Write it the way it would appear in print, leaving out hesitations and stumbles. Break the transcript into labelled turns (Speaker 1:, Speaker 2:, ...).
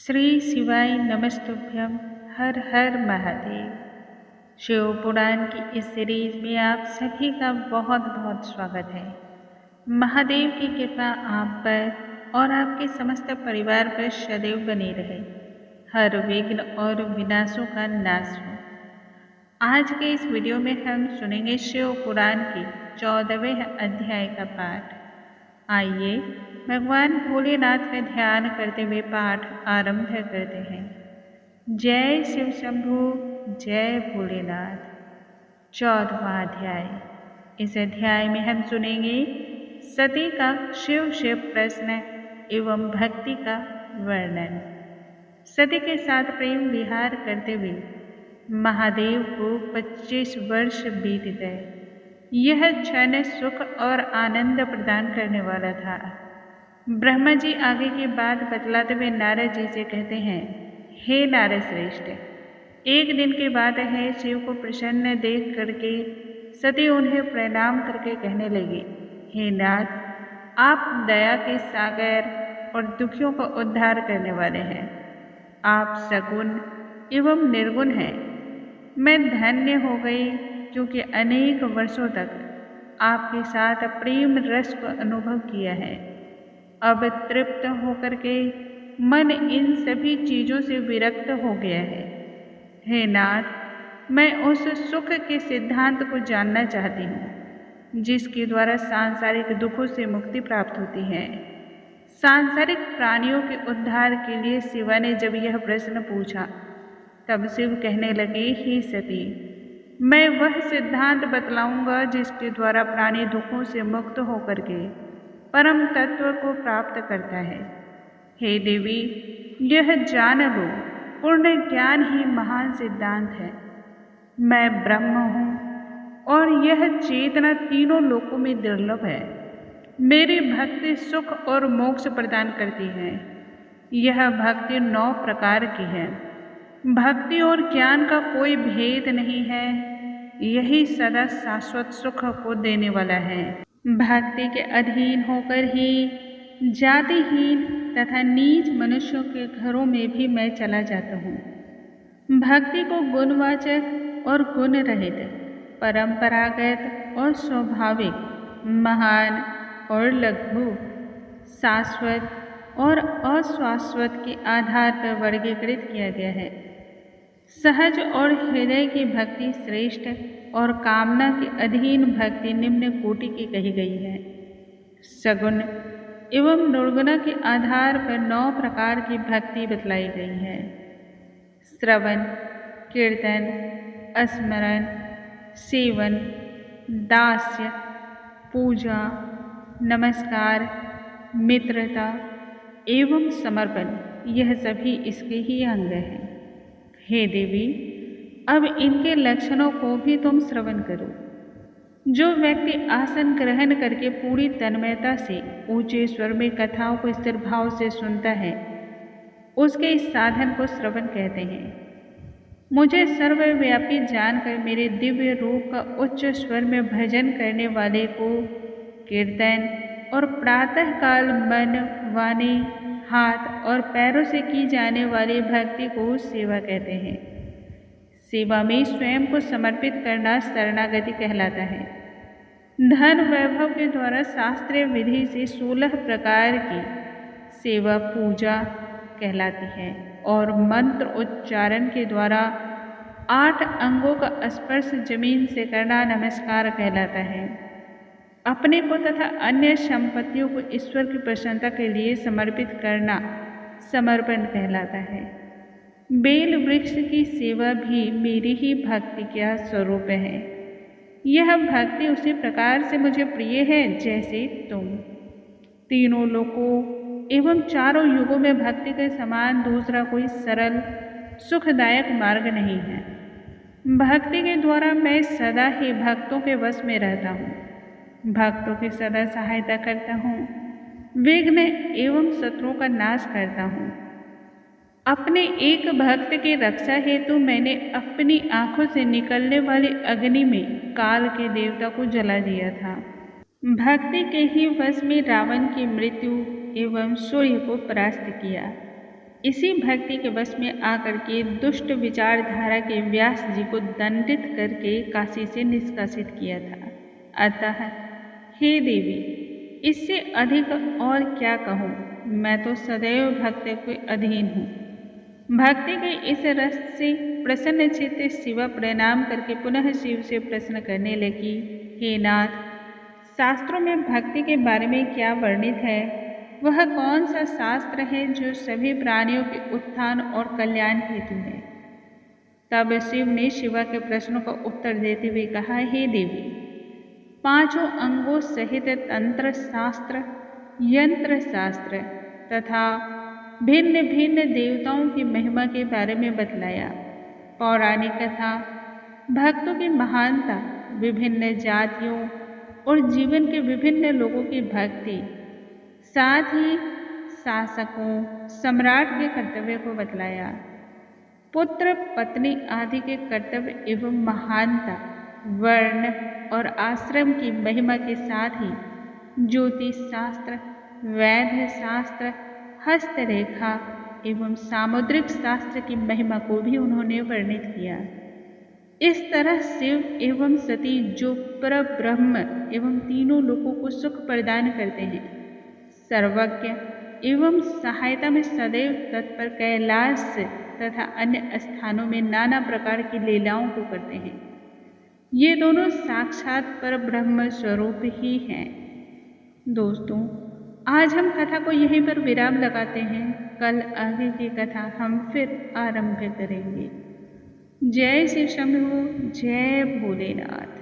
Speaker 1: श्री शिवाय नमस्तुभ्यम। हर हर महादेव। शिव पुराण की इस सीरीज में आप सभी का बहुत बहुत स्वागत है। महादेव की कृपा आप पर और आपके समस्त परिवार पर सदैव बनी रहे। हर विघ्न और विनाशों का नाश हो। आज के इस वीडियो में हम सुनेंगे शिव पुराण की 14वें अध्याय का पाठ। आइए भगवान भोलेनाथ का ध्यान करते हुए पाठ आरंभ करते हैं। जय शिव शंभु, जय भोलेनाथ। 14वां अध्याय। इस अध्याय में हम सुनेंगे सती का शिव से प्रश्न एवं भक्ति का वर्णन। सती के साथ प्रेम विहार करते हुए महादेव को 25 वर्ष बीत गए। यह क्षण सुख और आनंद प्रदान करने वाला था। ब्रह्मा जी आगे की बात बतलाते हुए नारद जी से कहते हैं, हे नारद श्रेष्ठ, एक दिन की बात है, शिव को प्रसन्न देख करके सती उन्हें प्रणाम करके कहने लगी, हे नाथ, आप दया के सागर और दुखियों का उद्धार करने वाले हैं। आप सगुण एवं निर्गुण हैं। मैं धन्य हो गई क्योंकि अनेक वर्षों तक आपके साथ प्रेम रस को अनुभव किया है। अब तृप्त होकर के मन इन सभी चीज़ों से विरक्त हो गया है। हे नाथ, मैं उस सुख के सिद्धांत को जानना चाहती हूँ जिसके द्वारा सांसारिक दुखों से मुक्ति प्राप्त होती है। सांसारिक प्राणियों के उद्धार के लिए शिवा ने जब यह प्रश्न पूछा तब शिव कहने लगे, हे सती, मैं वह सिद्धांत बतलाऊंगा जिसके द्वारा प्राणी दुखों से मुक्त होकर के परम तत्व को प्राप्त करता है। हे देवी, यह जान लो, पूर्ण ज्ञान ही महान सिद्धांत है। मैं ब्रह्म हूँ और यह चेतना तीनों लोकों में दुर्लभ है। मेरी भक्ति सुख और मोक्ष प्रदान करती है। यह भक्ति 9 प्रकार की है। भक्ति और ज्ञान का कोई भेद नहीं है। यही सदा शाश्वत सुख को देने वाला है। भक्ति के अधीन होकर ही जातिहीन तथा नीच मनुष्यों के घरों में भी मैं चला जाता हूँ। भक्ति को गुणवाचक और गुण रहित, परंपरागत और स्वाभाविक, महान और लघु, शाश्वत और अशाश्वत के आधार पर वर्गीकृत किया गया है। सहज और हृदय की भक्ति श्रेष्ठ और कामना के अधीन भक्ति निम्न कोटि की कही गई है। सगुण एवं निर्गुण के आधार पर 9 प्रकार की भक्ति बतलाई गई है। श्रवण, कीर्तन, स्मरण, सेवन, दास्य, पूजा, नमस्कार, मित्रता एवं समर्पण, यह सभी इसके ही अंग हैं। हे देवी, अब इनके लक्षणों को भी तुम श्रवण करो। जो व्यक्ति आसन ग्रहण करके पूरी तन्मयता से ऊंचे स्वर में कथाओं को स्थिर भाव से सुनता है, उसके इस साधन को श्रवण कहते हैं। मुझे सर्वव्यापी जानकर मेरे दिव्य रूप का उच्च स्वर में भजन करने वाले को कीर्तन और प्रातःकाल मन, वाणी, हाथ और पैरों से की जाने वाली भक्ति को सेवा कहते हैं। सेवा में स्वयं को समर्पित करना शरणागति कहलाता है। धन वैभव के द्वारा शास्त्रीय विधि से 16 प्रकार की सेवा पूजा कहलाती है और मंत्र उच्चारण के द्वारा 8 अंगों का स्पर्श जमीन से करना नमस्कार कहलाता है। अपने को तथा अन्य संपत्तियों को ईश्वर की प्रसन्नता के लिए समर्पित करना समर्पण कहलाता है। बेल वृक्ष की सेवा भी मेरी ही भक्ति का स्वरूप है। यह भक्ति उसी प्रकार से मुझे प्रिय है जैसे तुम। तीनों लोकों एवं चारों युगों में भक्ति के समान दूसरा कोई सरल सुखदायक मार्ग नहीं है। भक्ति के द्वारा मैं सदा ही भक्तों के वश में रहता हूँ, भक्तों की सदा सहायता करता हूँ, विघ्न एवं शत्रुओं का नाश करता हूँ। अपने एक भक्त की रक्षा हेतु मैंने अपनी आंखों से निकलने वाली अग्नि में काल के देवता को जला दिया था। भक्ति के ही वश में रावण की मृत्यु एवं सूर्य को परास्त किया। इसी भक्ति के वश में आकर के दुष्ट विचारधारा के व्यास जी को दंडित करके काशी से निष्कासित किया था। अतः हे देवी, इससे अधिक और क्या कहूँ, मैं तो सदैव भक्ति के अधीन हूँ। भक्ति के इस रस से प्रसन्न चित्त शिवा प्रणाम करके पुनः शिव से प्रश्न करने लगी, हे नाथ, शास्त्रों में भक्ति के बारे में क्या वर्णित है? वह कौन सा शास्त्र है जो सभी प्राणियों के उत्थान और कल्याण हेतु है? तब शिव ने शिवा के प्रश्नों का उत्तर देते हुए कहा, हे देवी, पांचों अंगों सहित तंत्र शास्त्र, यंत्र शास्त्र तथा भिन्न भिन्न देवताओं की महिमा के बारे में बतलाया। पौराणिक कथा, भक्तों की महानता, विभिन्न जातियों और जीवन के विभिन्न लोगों की भक्ति, साथ ही शासकों, सम्राट के कर्तव्य को बतलाया। पुत्र पत्नी आदि के कर्तव्य एवं महानता, वर्ण और आश्रम की महिमा के साथ ही ज्योतिष शास्त्र, वैद्य शास्त्र, हस्तरेखा एवं सामुद्रिक शास्त्र की महिमा को भी उन्होंने वर्णित किया। इस तरह शिव एवं सती, जो परब्रह्म एवं तीनों लोगों को सुख प्रदान करते हैं, सर्वज्ञ एवं सहायता में सदैव तत्पर, कैलाश तथा अन्य स्थानों में नाना प्रकार की लीलाओं को करते हैं, ये दोनों साक्षात परब्रह्म स्वरूप ही हैं। दोस्तों, आज हम कथा को यहीं पर विराम लगाते हैं। कल आगे की कथा हम फिर आरंभ करेंगे। जय श्री शंभू, जय भोलेनाथ।